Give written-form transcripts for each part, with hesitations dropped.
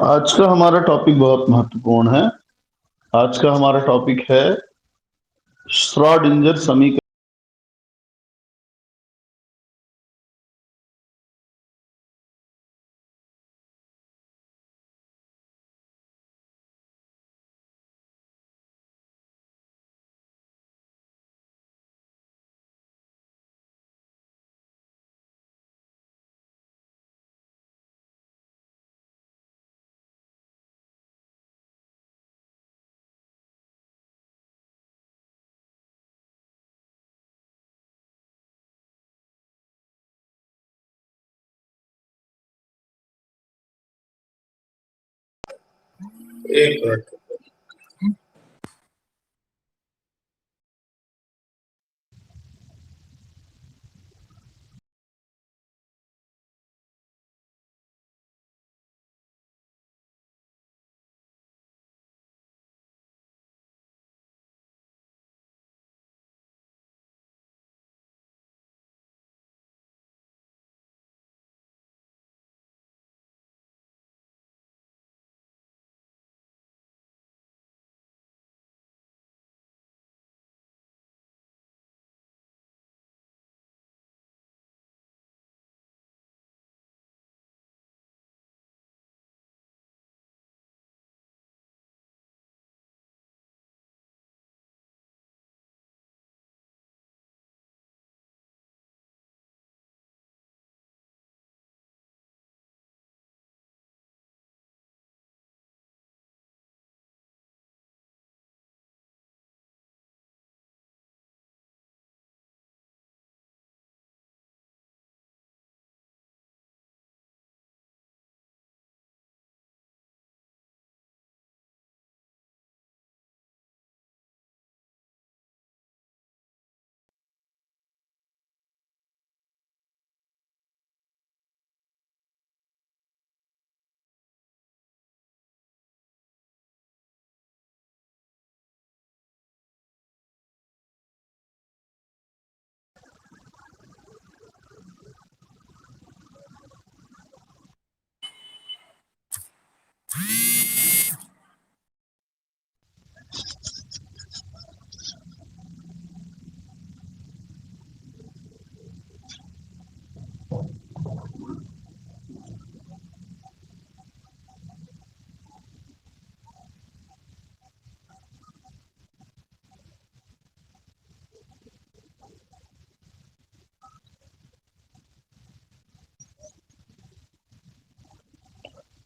आज का हमारा टॉपिक बहुत महत्वपूर्ण है। आज का हमारा टॉपिक है श्रोडिंगर समीकरण। एक मिनट।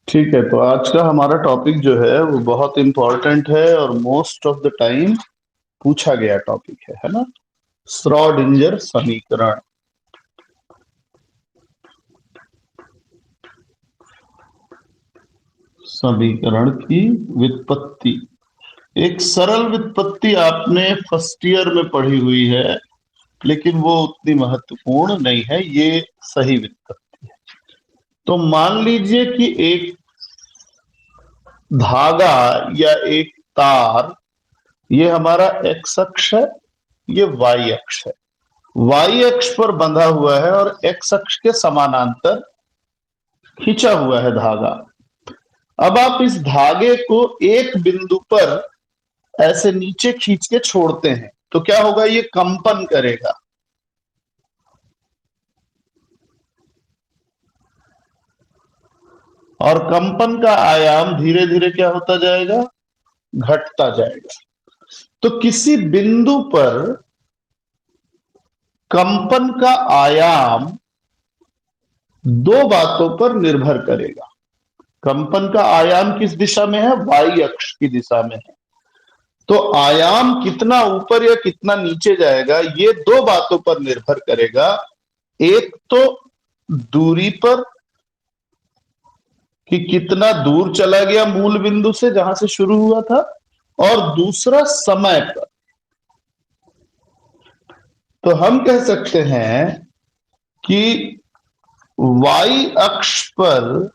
ठीक है, तो आज का हमारा टॉपिक जो है वो बहुत इंपॉर्टेंट है और मोस्ट ऑफ द टाइम पूछा गया टॉपिक है ना। श्रोडिंगर समीकरण। समीकरण की व्युत्पत्ति। एक सरल व्युत्पत्ति आपने फर्स्ट ईयर में पढ़ी हुई है, लेकिन वो उतनी महत्वपूर्ण नहीं है। ये सही व्युत्पत्ति है। तो मान लीजिए कि एक धागा या एक तार, ये हमारा एक्स अक्ष है, ये वाई अक्ष है। वाई अक्ष पर बंधा हुआ है और एक्स अक्ष के समानांतर खींचा हुआ है धागा। अब आप इस धागे को एक बिंदु पर ऐसे नीचे खींच के छोड़ते हैं तो क्या होगा? ये कंपन करेगा। और कंपन का आयाम धीरे धीरे क्या होता जाएगा? घटता जाएगा। तो किसी बिंदु पर कंपन का आयाम दो बातों पर निर्भर करेगा। कंपन का आयाम किस दिशा में है? वाई अक्ष की दिशा में है। तो आयाम कितना ऊपर या कितना नीचे जाएगा, ये दो बातों पर निर्भर करेगा। एक तो दूरी पर, कि कितना दूर चला गया मूल बिंदु से जहां से शुरू हुआ था, और दूसरा समय पर। तो हम कह सकते हैं कि वाई अक्ष पर,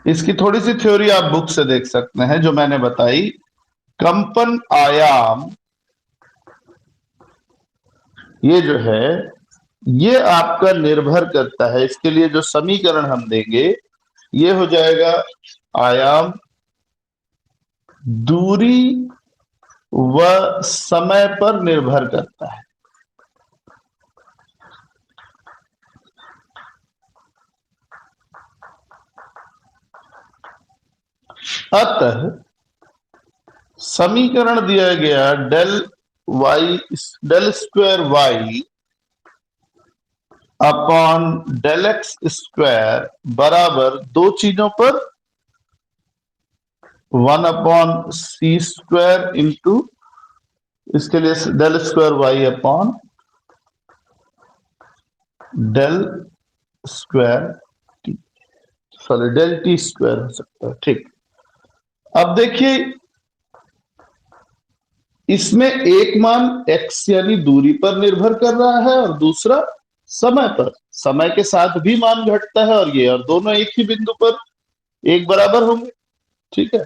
इसकी थोड़ी सी थ्योरी आप बुक से देख सकते हैं जो मैंने बताई। कंपन आयाम ये जो है, ये आपका निर्भर करता है। इसके लिए जो समीकरण हम देंगे ये हो जाएगा आयाम, दूरी व समय पर निर्भर करता है। अतः समीकरण दिया गया del square Y upon del x square बराबर दो चीजों पर 1/c² इंटू, इसके लिए del square Y upon del square t, sorry del T square हो सकता है। ठीक, अब देखिए इसमें एक मान x यानी दूरी पर निर्भर कर रहा है और दूसरा समय पर। समय के साथ भी मान घटता है और ये, और दोनों एक ही बिंदु पर एक बराबर होंगे। ठीक है,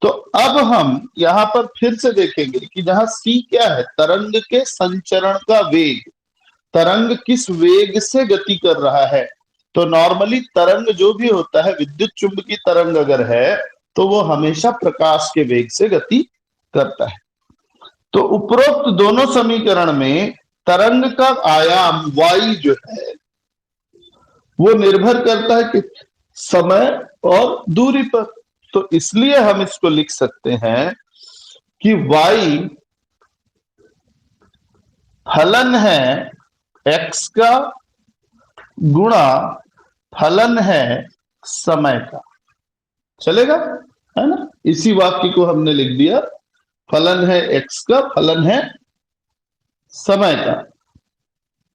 तो अब हम यहां पर फिर से देखेंगे कि जहां c क्या है, तरंग के संचरण का वेग, तरंग किस वेग से गति कर रहा है। तो नॉर्मली तरंग जो भी होता है, विद्युत चुंबकीय तरंग अगर है तो वो हमेशा प्रकाश के वेग से गति करता है। तो उपरोक्त दोनों समीकरण में तरंग का आयाम y जो है वो निर्भर करता है कि समय और दूरी पर। तो इसलिए हम इसको लिख सकते हैं कि y फलन है x का गुणा फलन है समय का। चलेगा, है ना? इसी वाक्य को हमने लिख दिया, फलन है x का, फलन है समय का।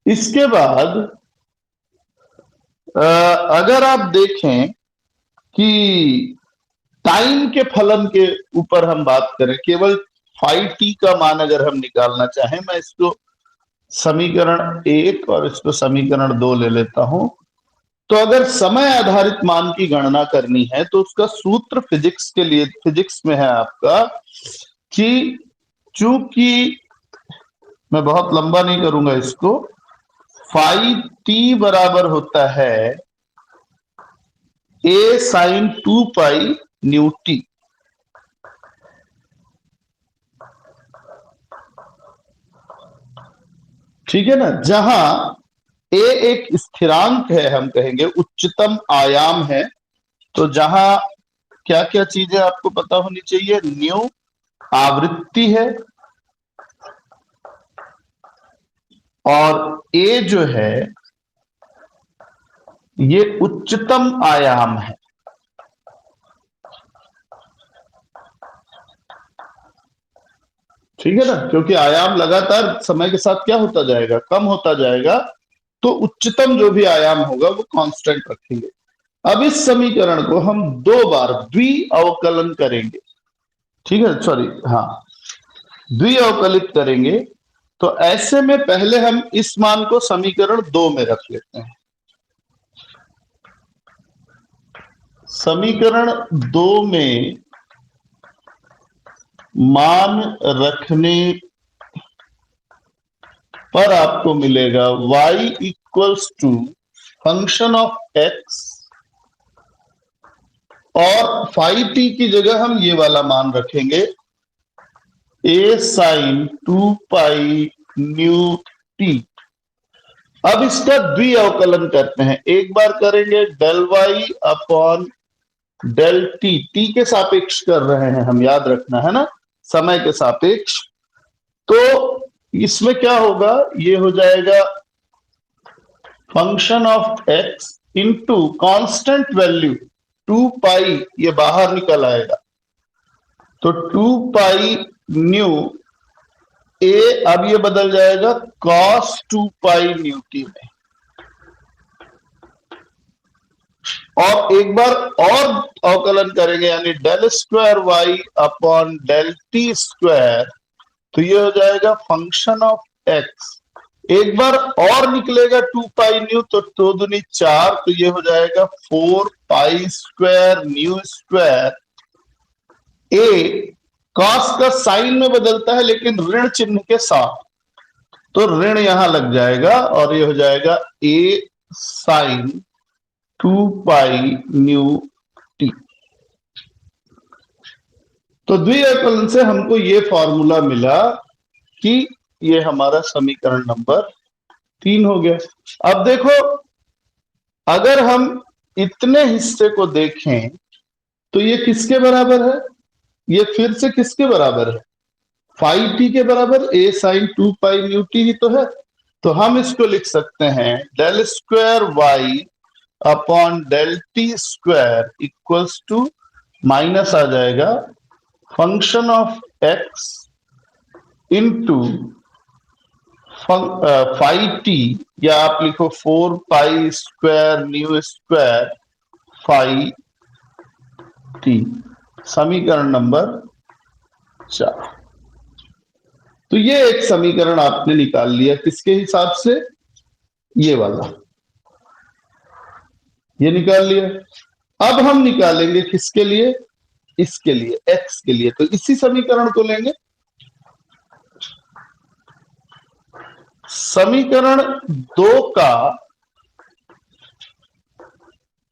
इसके बाद अगर आप देखें कि टाइम के फलन के ऊपर हम बात करें, केवल फाई टी का मान अगर हम निकालना चाहें, मैं इसको समीकरण 1 और इसको समीकरण 2 ले लेता हूं। तो अगर समय आधारित मान की गणना करनी है तो उसका सूत्र फिजिक्स के लिए, फिजिक्स में है आपका कि चूंकि, मैं बहुत लंबा नहीं करूंगा इसको, फाई टी बराबर होता है a sin 2 pi nu T. ठीक है ना, जहां a एक स्थिरांक है, हम कहेंगे उच्चतम आयाम है। तो जहां क्या क्या चीजें आपको पता होनी चाहिए, न्यू आवृत्ति है और a जो है ये उच्चतम आयाम है। ठीक है ना, क्योंकि आयाम लगातार समय के साथ क्या होता जाएगा, कम होता जाएगा। तो उच्चतम जो भी आयाम होगा वो कांस्टेंट रखेंगे। अब इस समीकरण को हम दो बार द्वि अवकलन करेंगे। ठीक है, सॉरी, हाँ, द्वि अवकलित करेंगे। तो ऐसे में पहले हम इस मान को समीकरण 2 में रख लेते हैं। समीकरण 2 में मान रखने पर आपको मिलेगा y equals to function of x, और फाई टी की जगह हम ये वाला मान रखेंगे a sin 2 pi nu t. अब इसका द्वि अवकलन करते हैं। एक बार करेंगे del y upon del t, t के सापेक्ष कर रहे हैं हम, याद रखना है ना, समय के सापेक्ष। तो इसमें क्या होगा, ये हो जाएगा function of x into constant value 2 पाई, ये बाहर निकल आएगा। तो 2 पाई न्यू a, अब ये बदल जाएगा cos 2 पाई न्यू टी में। और एक बार और अवकलन करेंगे, यानी del square Y upon del T square. तो ये हो जाएगा फंक्शन ऑफ x। एक बार और निकलेगा 2 पाई न्यू, तो 2 दूनी 4, तो ये हो जाएगा 4 pi square nu square. a cos का साइन में बदलता है लेकिन ऋण चिन्ह के साथ, तो ऋण यहां लग जाएगा और ये हो जाएगा a sine 2 pi nu t. तो द्विअवकलन से हमको ये फॉर्मूला मिला कि ये हमारा समीकरण नंबर 3 हो गया। अब देखो, अगर हम इतने हिस्से को देखें तो ये किसके बराबर है? ये फिर से किसके बराबर है? फाई टी के बराबर, A sine 2 pi nu T ही तो है। तो हम इसको लिख सकते हैं del square Y upon del T square equals to, minus आ जाएगा function of X into phi T, या आप लिखो 4 pi square nu square phi T, समीकरण नंबर 4। तो ये एक समीकरण आपने निकाल लिया किसके हिसाब से? ये वाला, ये निकाल लिया। अब हम निकालेंगे किसके लिए? इसके लिए, x के लिए। तो इसी समीकरण को लेंगे। समीकरण 2 का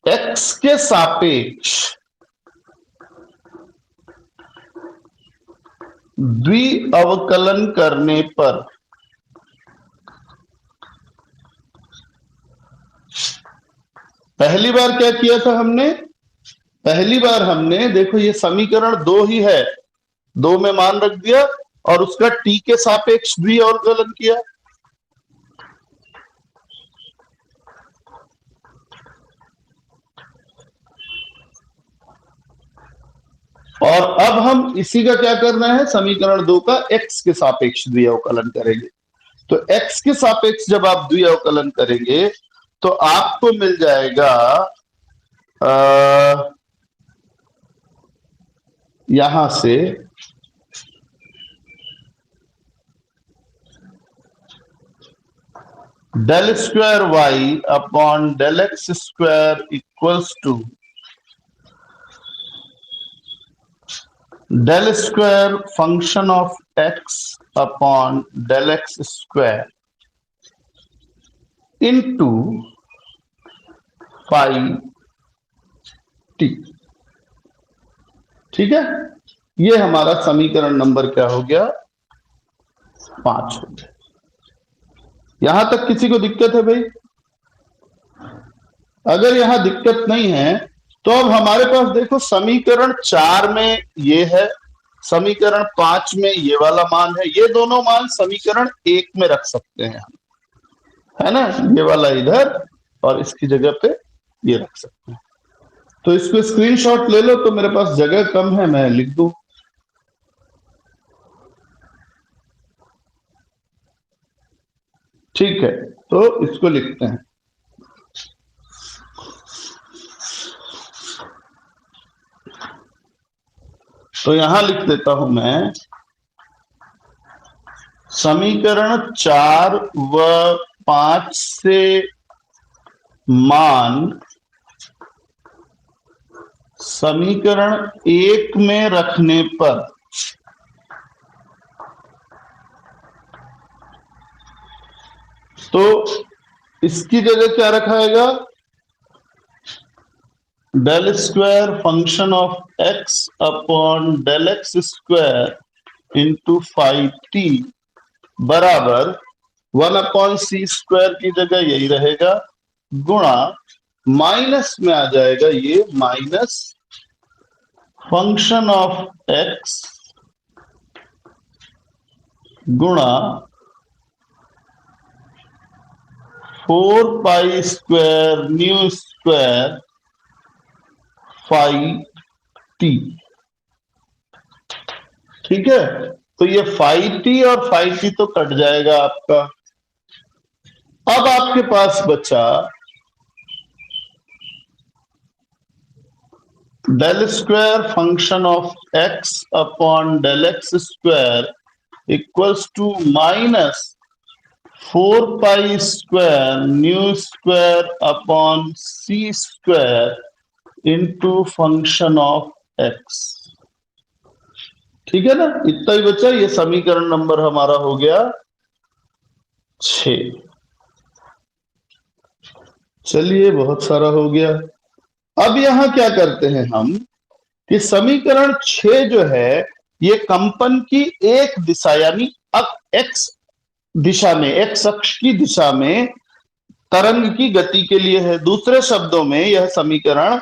x के सापेक्ष द्विअवकलन करने पर पहली बार क्या किया था हमने? पहली बार हमने, देखो ये समीकरण 2 ही है, 2 में मान रख दिया और उसका t के सापेक्ष द्विअवकलन किया। और अब हम इसी का क्या करना है? समीकरण 2 का x के सापेक्ष द्विअवकलन करेंगे। तो x के सापेक्ष जब आप द्विअवकलन करेंगे तो आपको मिल जाएगा यहां से del square Y upon del x square equals to del square function of x upon del x square into phi t. ठीक है, ये हमारा समीकरण नंबर क्या हो गया? 5 हो गया। यहां तक किसी को दिक्कत है भाई? अगर यहां दिक्कत नहीं है तो अब हमारे पास देखो, समीकरण 4 में ये है, समीकरण 5 में ये वाला मान है। ये दोनों मान समीकरण 1 में रख सकते हैं हम, है ना? ये वाला इधर और इसकी जगह पे ये रख सकते हैं। तो इसको स्क्रीनशॉट ले लो, तो मेरे पास जगह कम है, मैं लिख दूं। ठीक है, तो इसको लिखते हैं। तो यहां लिख देता हूं मैं, समीकरण 4 व 5 से मान समीकरण 1 में रखने पर तो इसकी जगह क्या रखाएगा? Del square function of x upon del x square into five T बराबर 1/c² की जगह यही रहेगा, गुणा माइनस में आ जाएगा ये माइनस फंक्शन ऑफ एक्स गुणा 4 pi square nu square phi t. ठीक है, तो ये फाई टी और फाई टी तो कट जाएगा आपका। अब आपके पास बचा del square function of x upon del x square equals to minus 4 pi square nu square upon C square into function of x. ठीक है ना? इतना ही बचा। ये समीकरण नंबर हमारा हो गया 6। चलिए, बहुत सारा हो गया। अब यहां क्या करते हैं हम कि समीकरण 6 जो है ये कंपन की एक दिशा यानी एक्स दिशा में, एक्स अक्ष की दिशा में तरंग की गति के लिए है। दूसरे शब्दों में यह समीकरण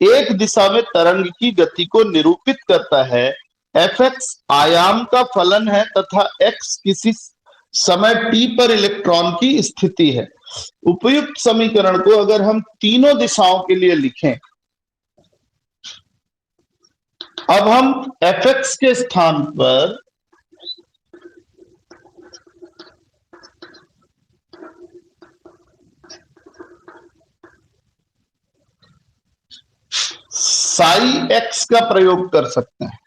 एक दिशा में तरंग की गति को निरूपित करता है। fx आयाम का फलन है तथा x किसी समय t पर इलेक्ट्रॉन की स्थिति है। उपयुक्त समीकरण को अगर हम तीनों दिशाओं के लिए लिखें, अब हम fx के स्थान पर साई एक्स का प्रयोग कर सकते हैं।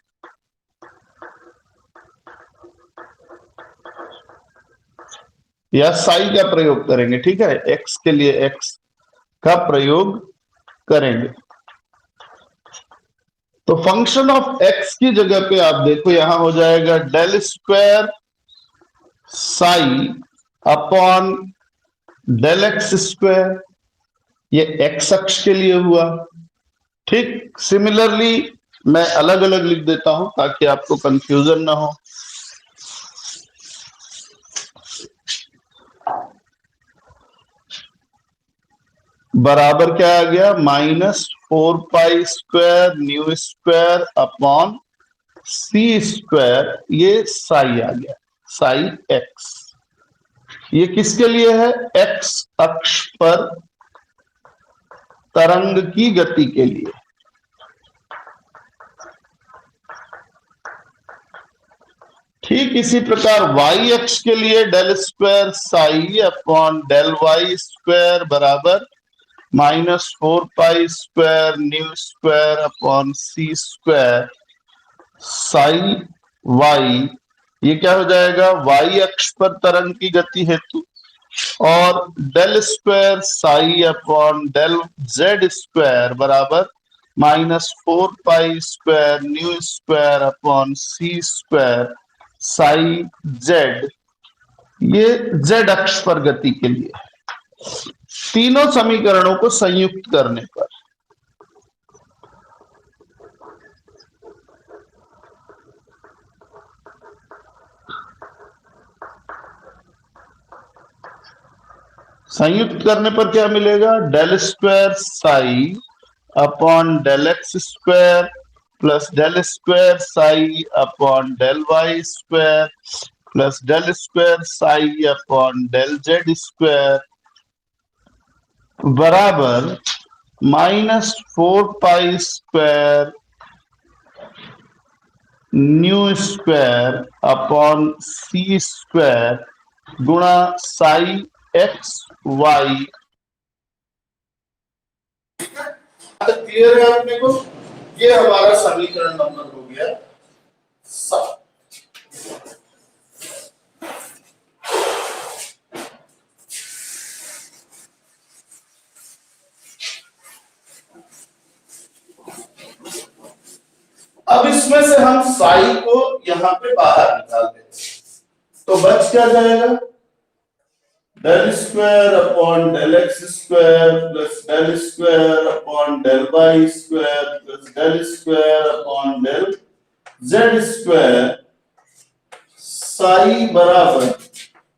या साई का प्रयोग करेंगे, ठीक है, एक्स के लिए एक्स का प्रयोग करेंगे। तो फंक्शन ऑफ एक्स की जगह पे आप देखो यहां हो जाएगा del square psi upon del x square, ये एक्स अक्ष के लिए हुआ। ठीक, सिमिलरली मैं अलग अलग लिख देता हूं ताकि आपको कंफ्यूजन ना हो। बराबर क्या आ गया, -4 pi square nu square upon सी स्क्वायर, ये साई आ गया, साई एक्स। ये किसके लिए है, एक्स अक्ष पर तरंग की गति के लिए। ठीक इसी प्रकार y अक्ष के लिए del square psi upon del Y square बराबर -4 pi square nu square upon सी स्क्वायर साई वाई। ये क्या हो जाएगा, y अक्ष पर तरंग की गति हेतु, और del square psi upon del Z square बराबर -4 pi square nu square upon सी स्क्वायर साई जेड, ये जेड अक्ष पर गति के लिए। तीनों समीकरणों को संयुक्त करने पर क्या मिलेगा, del square psi upon del x square plus del square psi upon del Y square plus del square psi upon del Z square बराबर -4 pi square nu square upon सी स्क्वायर गुणा साई एक्स वाई। क्लियर है आपने को, ये हमारा समीकरण number हो गया 7। अब इसमें से हम साई को यहां पे बाहर निकाल देंगे, तो बच क्या जाएगा, del square upon del x square plus del square upon del Y square plus del square upon del Z square psi बराबर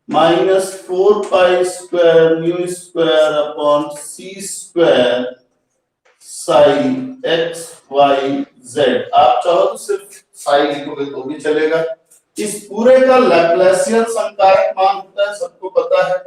-4 pi square nu square upon सी square psi x Y Z. आप चाहो तो सिर्फ साई लिखोगे तो भी चलेगा। इस पूरे का लैप्लासियन संकारक मान होता है, सबको पता है।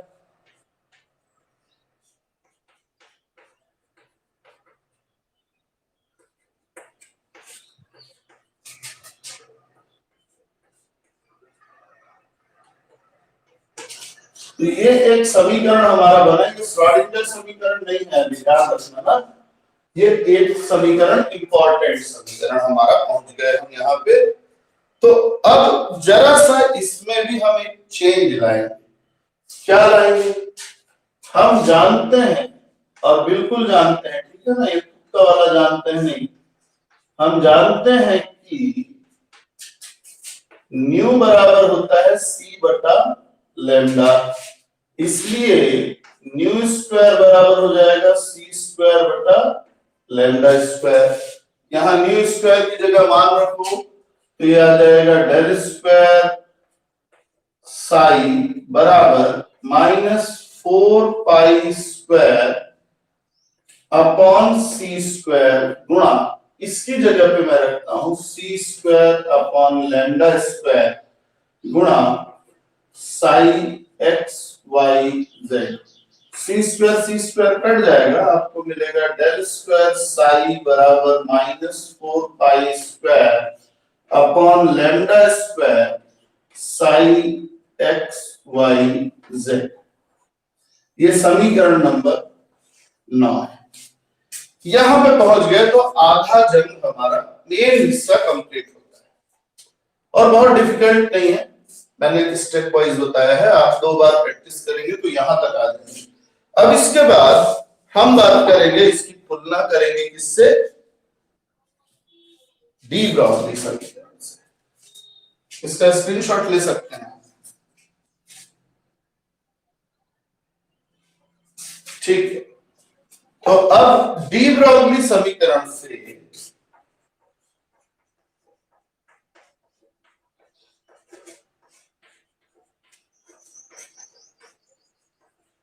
तो ये एक समीकरण हमारा बना, ये श्रोडिंगर समीकरण नहीं है, ध्यान रखना ना। ये एक समीकरण, इंपॉर्टेंट समीकरण हमारा पहुंच गए हम यहाँ पे। तो अब जरा सा इसमें भी हम एक चेंज लाएंगे। क्या लाएंगे, हम जानते हैं और बिल्कुल जानते हैं, ठीक है ना, ये तुक्का वाला जानते हैं नहीं, हम जानते हैं कि न्यू बराबर होता है सी बटा लैम्डा, इसलिए न्यू स्क्वायर बराबर हो जाएगा सी स्क्वायर बटा लैम्डा स्क्वायर। यहाँ न्यू स्क्वायर की जगह मान रखो तो ये आ जाएगा डेल स्क्वायर साई बराबर -4 पाई स्क्वायर अपॉन सी स्क्वायर गुणा, इसकी जगह पे मैं रखता हूं c square upon lambda square गुणा psi x Y z. C square cut जाएगा, आपको मिलेगा डेल स्क्वायर साई बराबर -4 pi square upon lambda square psi x Y z. ये समीकरण नंबर 9 है। यहां पे पहुंच गए तो आधा जंग हमारा मेन हिस्सा कंप्लीट होता है और बहुत डिफिकल्ट नहीं है, मैंने स्टेप वाइज बताया है। आप 2 बार प्रैक्टिस करेंगे तो यहां तक आ जाएंगे। अब इसके बाद हम बात करेंगे, इसकी तुलना करेंगे किससे, डी ब्रॉगली समीकरण से। इसका स्क्रीनशॉट ले सकते हैं, ठीक है। तो अब डी ब्रॉगली समीकरण से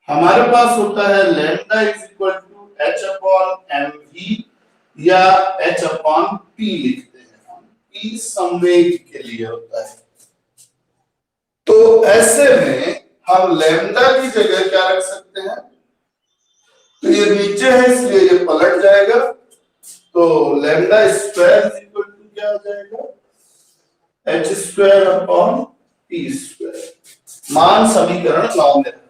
हमारे पास होता है lambda is equal to h upon m v या एच अपॉन पी लिखते हैं, पी संवेग के लिए होता है। तो ऐसे में हम लैम्डा की जगह क्या रख सकते हैं, तो ये नीचे है इसलिए ये पलट जाएगा, तो lambda square is equal to क्या हो जाएगा, h square upon p square. मान समीकरण 9 में रखते हैं।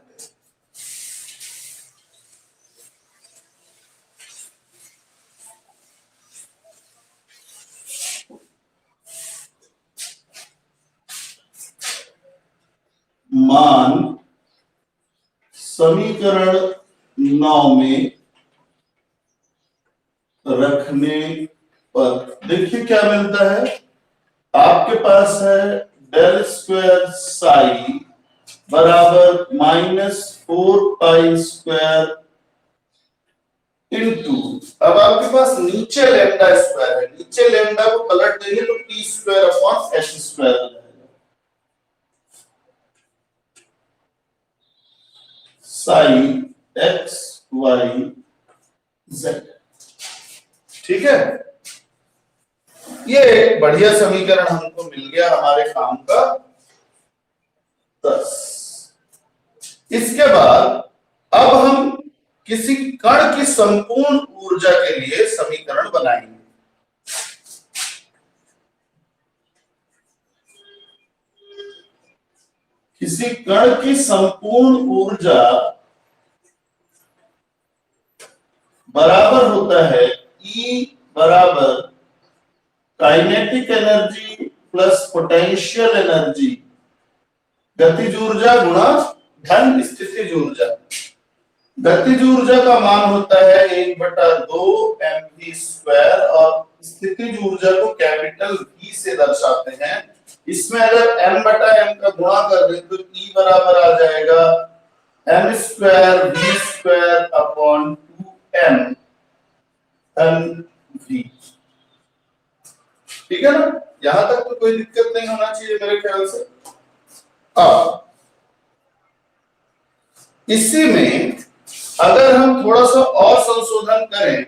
मान समीकरण 9 में रखने पर देखिए क्या मिलता है, आपके पास है डेल स्क्वायर साई बराबर -4 पाई स्क्वायर इनटू, अब आपके पास नीचे लैम्डा स्क्वायर है, नीचे लैम्डा को पलट देंगे तो T square upon H square हो जाएगा, साई एक्स वाई जेड। ठीक है, ये एक बढ़िया समीकरण हमको मिल गया हमारे काम का 10। इसके बाद अब हम किसी कण की संपूर्ण ऊर्जा के लिए समीकरण बनाएंगे। किसी कण की संपूर्ण ऊर्जा बराबर होता है E बराबर kinetic energy plus potential energy, गतिज ऊर्जा गुणा धन स्थितिज ऊर्जा। गतिज ऊर्जा का मान होता है 1/2 mv स्क्वायर और स्थितिज ऊर्जा को कैपिटल V से दर्शाते हैं। इसमें अगर m/m का गुणा कर दें तो E बराबर आ जाएगा m square v square upon 2m mv। ठीक है ना, यहां तक तो कोई दिक्कत नहीं होना चाहिए मेरे ख्याल से। अब इसी में अगर हम थोड़ा सा और संशोधन करें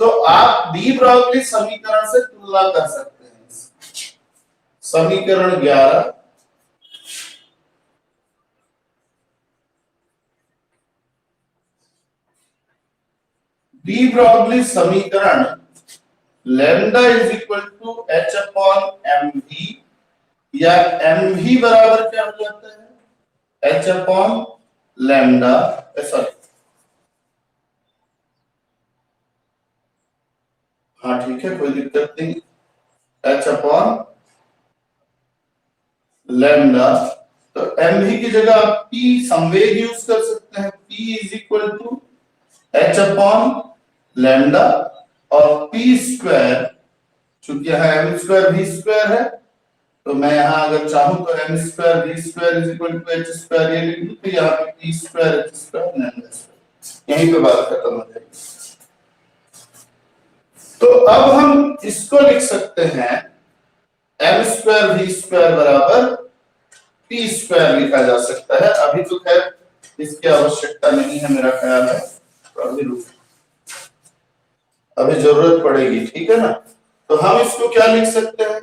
तो आप डी ब्रॉगली समीकरण से तुलना कर सकते हैं। समीकरण 11 डी ब्रॉगली समीकरण lambda is equal to h upon m v या एम वी बराबर क्या हो जाता है, एच अपॉन लैम्डा, सॉरी हाँ ठीक है कोई दिक्कत नहीं, एच अपॉन लैम्डा। तो एम वी की जगह आप पी संवेग यूज कर सकते हैं, p is equal to h upon lambda और पी स्क्वायर, चूंकि यहां एम स्क्वायर वी स्क्वायर है तो मैं यहाँ अगर चाहूं तो m square v square is equal to h square ये लिख दूं, तो यहाँ पे p square h square lambda square, यहीं पे बात खत्म हो जाएगी। तो अब हम इसको लिख सकते हैं m स्क्वायर v स्क्वायर बराबर p स्क्वायर लिखा जा सकता है। अभी तो खैर इसकी आवश्यकता नहीं है मेरा ख्याल है, तो अभी जरूरत पड़ेगी, ठीक है ना। तो हम इसको क्या लिख सकते हैं,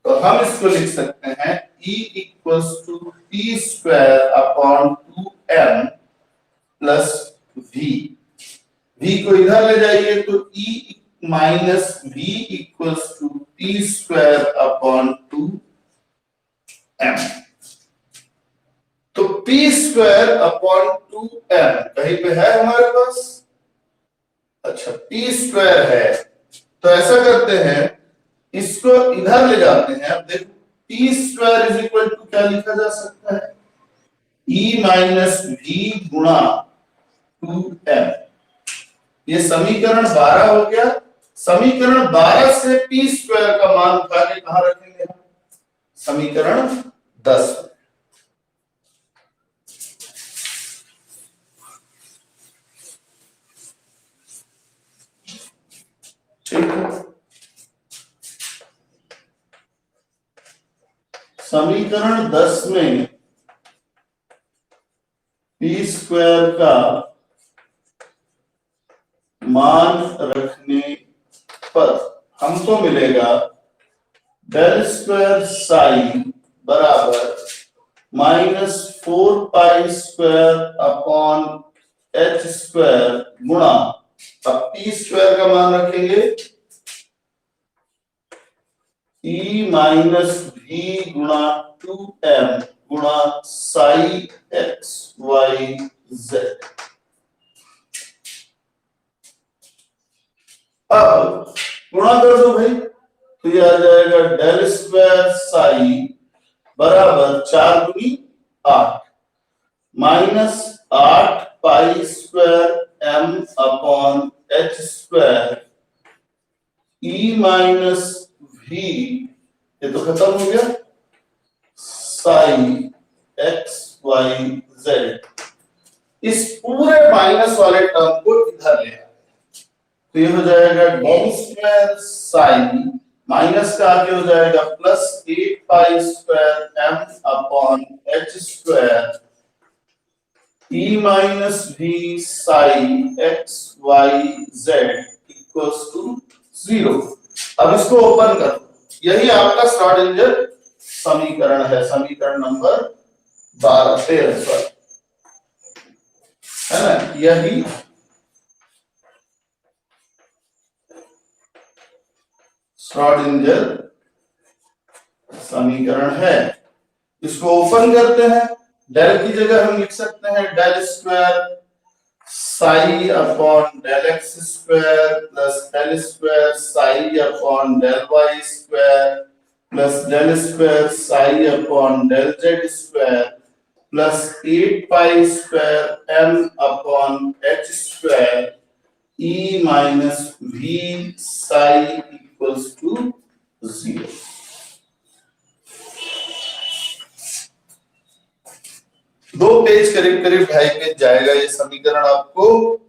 तो हम इसको लिख सकते हैं E equals to p square upon 2m plus v। v को इधर ले जाइए तो E minus v equals to p square upon 2m। तो p स्क्वायर अपॉन 2m कहीं पे है हमारे पास, अच्छा p स्क्वायर है, तो ऐसा करते हैं इसको इधर ले जाते हैं। अब देखो p square is equal to क्या लिखा जा सकता है, e माइनस v गुणा 2m। ये समीकरण 12 हो गया। समीकरण 12 से p स्क्वायर का मान उठा के कहां रखेंगे हम, समीकरण 10। ठीक है, समीकरण 10 में p स्क्वायर का मान रखने पर हमको मिलेगा डेल स्क्वायर साई बराबर minus 4 pi square upon h square गुणा, अब p स्क्वायर का मान रखेंगे e माइनस v गुणा 2m गुणा साई x y z। अब गुणा कर दो भाई, तो ये आ जाएगा डेल स्क्वायर साई बराबर 4 दूनी 8 minus 8 pi square m upon h square e minus v, ये तो खत्म हो गया, साई x y z। इस पूरे माइनस वाले टर्म को इधर ले आए, तो ये हो जाएगा डेल स्क्वायर साई माइनस का आगे हो जाएगा plus 8 pi square m upon h square e minus v psi x y z equals to 0। अब इसको ओपन कर दो, यही आपका श्रोडिंगर समीकरण है, समीकरण नंबर 13 है ना, यही श्रोडिंगर समीकरण है। इसको ओपन करते हैं, डेल की जगह हम लिख सकते हैं del square psi upon del x square plus del square psi upon del Y square plus del square psi upon del Z square plus 8 pi square m upon h square e minus v psi equals to 0। दो page करीब करीब 2.5 page जाएगा ये समीकरण, आपको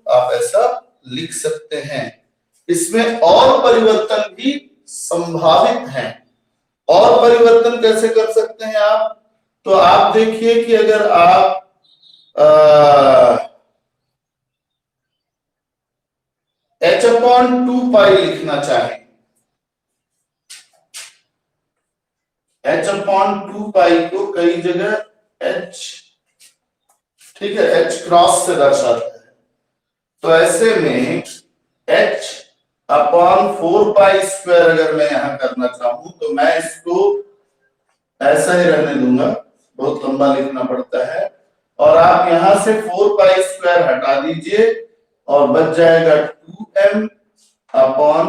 आप ऐसा लिख सकते हैं। इसमें और परिवर्तन भी संभावित हैं। और परिवर्तन कैसे कर सकते हैं आप, तो आप देखिए कि अगर आप h अपॉन 2 पाई लिखना चाहें, h अपॉन 2 पाई को कई जगह h, ठीक है, h क्रॉस से दर्शाता है, तो ऐसे में h अपॉन 4 पाई स्क्वायर अगर मैं यहां करना चाहूं तो मैं इसको ऐसा ही रहने दूंगा, बहुत लंबा लिखना पड़ता है, और आप यहां से 4 पाई स्क्वायर हटा दीजिए और बच जाएगा 2m upon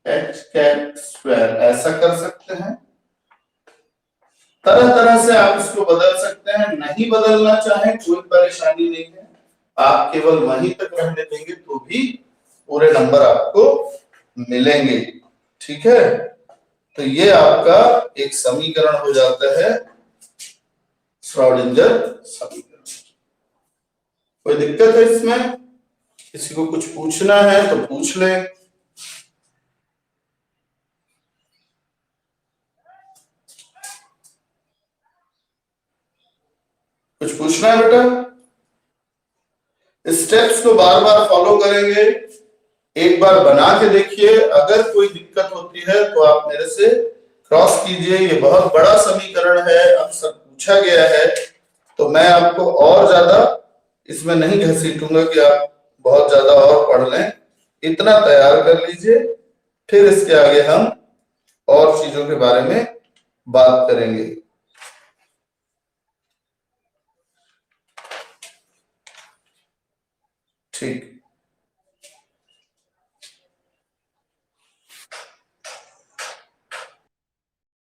h cap square. ऐसा कर सकते हैं, तरह तरह से आप इसको बदल सकते हैं। नहीं बदलना चाहें कोई परेशानी नहीं है, आप केवल वहीं तक रहने देंगे तो भी पूरे नंबर आपको मिलेंगे, ठीक है। तो ये आपका एक समीकरण हो जाता है श्रोडिंगर समीकरण। कोई दिक्कत है इसमें? किसी को कुछ पूछना है तो पूछ ले। कुछ पूछना है बेटा? स्टेप्स को बार बार फॉलो करेंगे, एक बार बना के देखिए, अगर कोई दिक्कत होती है तो आप मेरे से क्रॉस कीजिए। ये बहुत बड़ा समीकरण है, अक्सर पूछा गया है, तो मैं आपको और ज्यादा इसमें नहीं घसीटूंगा कि आप बहुत ज्यादा और पढ़ लें। इतना तैयार कर लीजिए, फिर इसके आगे हम और चीजों के बारे में बात करेंगे। ठीक।